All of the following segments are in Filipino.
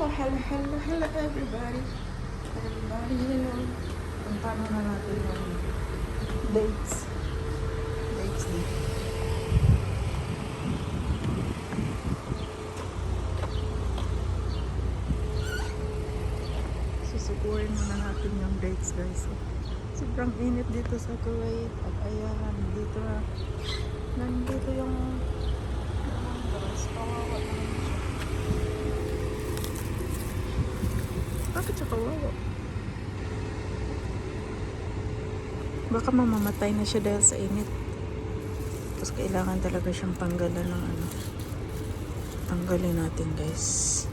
Hello everybody. Hello. Puntahan na natin yung dates. Dates din. Susukurin muna natin yung dates, guys. So, sobrang init dito sa Kuwait. At ayan, nandito yung lemongrass. Kawawa naman siya. Bakit siya kawawa? Baka mamamatay na siya dahil sa init. Tapos kailangan talaga siyang tanggalan ng ano. Tanggalin natin, guys.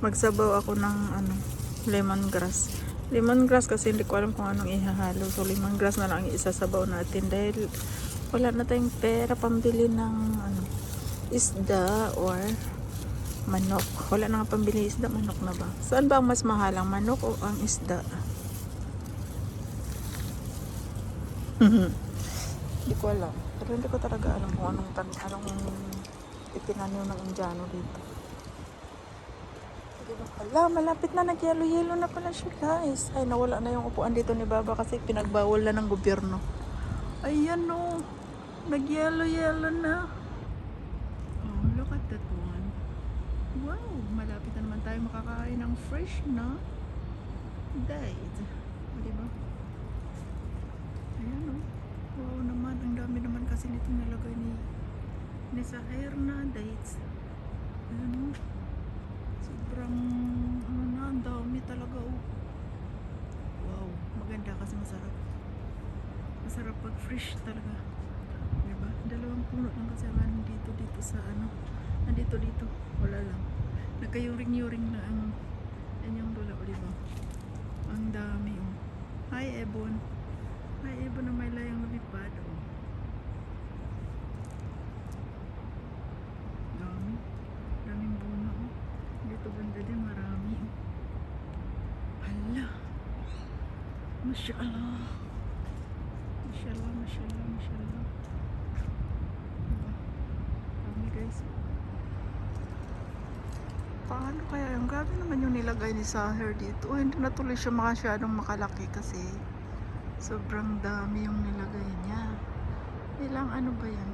Magsabaw ako ng ano, lemongrass. Lemongrass kasi hindi ko alam kung anong ihahalo. So lemongrass na lang isasabaw natin dahil wala na tayong pera pambili ng ano, isda or manok. Wala na nga pambili isda, manok na ba? Saan ba ang mas mahal, ang manok o ang isda? Hindi ko alam. Pero hindi ko talaga alam kung anong itinanim ng Indiano dito. Hala, malapit na, nag-yelo-yelo na pala siya, guys. Ay, nawala na yung upuan dito ni Baba kasi pinagbawal na ng gobyerno. Ayan o, nag-yelo-yelo na. Oh, look at that one. Wow, malapit na naman tayo makakain ng fresh na date. O, diba? Ayan o. Wow naman, ang dami naman kasi nito nilagay ni Sahir na dates. Ayan o. Sobrang ano na, ang dami talaga oh. Wow, maganda kasi masarap. Masarap pag fresh talaga. Diba? Dalawang puno lang kasi ang dito sa ano. Nandito wala lang. Nagkayuring-yuring na ang yung dula o diba? Ang dami oh. Hi Ebon. Hi Ebon na may layang lumipad oh. Daming bunga oh. Dito banda din marami. Hala. Masyaallah. Masyaallah. Dami guys. Paano kaya yung grabe naman yung nilagay ni Sahir dito? Hindi na tuloy siya masyadong makalaki kasi sobrang dami yung nilagay niya. Ilang ano ba yan?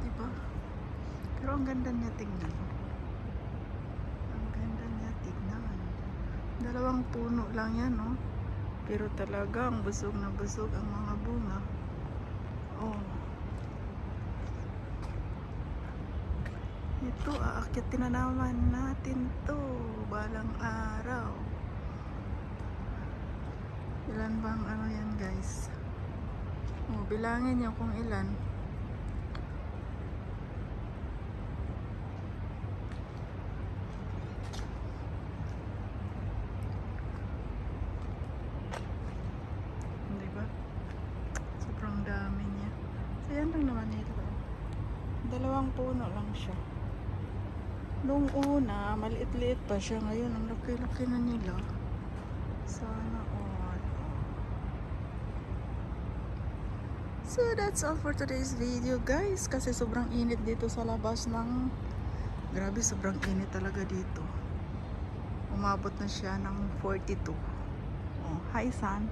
Diba? Pero ang ganda niya tingnan. Dalawang puno lang yan, no? Pero talagang busog na busog ang mga bunga. Oh. Ito, aakyatin na naman natin to balang araw. Ilan bang ano yan, guys? Oh, bilangin nyo kung ilan. Dami niya. So yan lang naman ito. Dalawang puno lang siya. Nung una, maliit-liit pa siya. Ngayon, ang laki-laki na nila. Sana all. So that's all for today's video, guys. Kasi sobrang init dito sa labas ng... Grabe, sobrang init talaga dito. Umabot na siya ng 42. Oh, hi, San.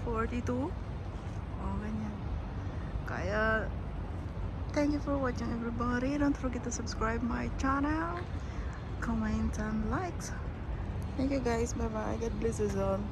42. Oh, ganyan. Kaya, thank you for watching everybody. Don't forget to subscribe my channel, comment and likes. Thank you guys. Bye bye. God bless us all.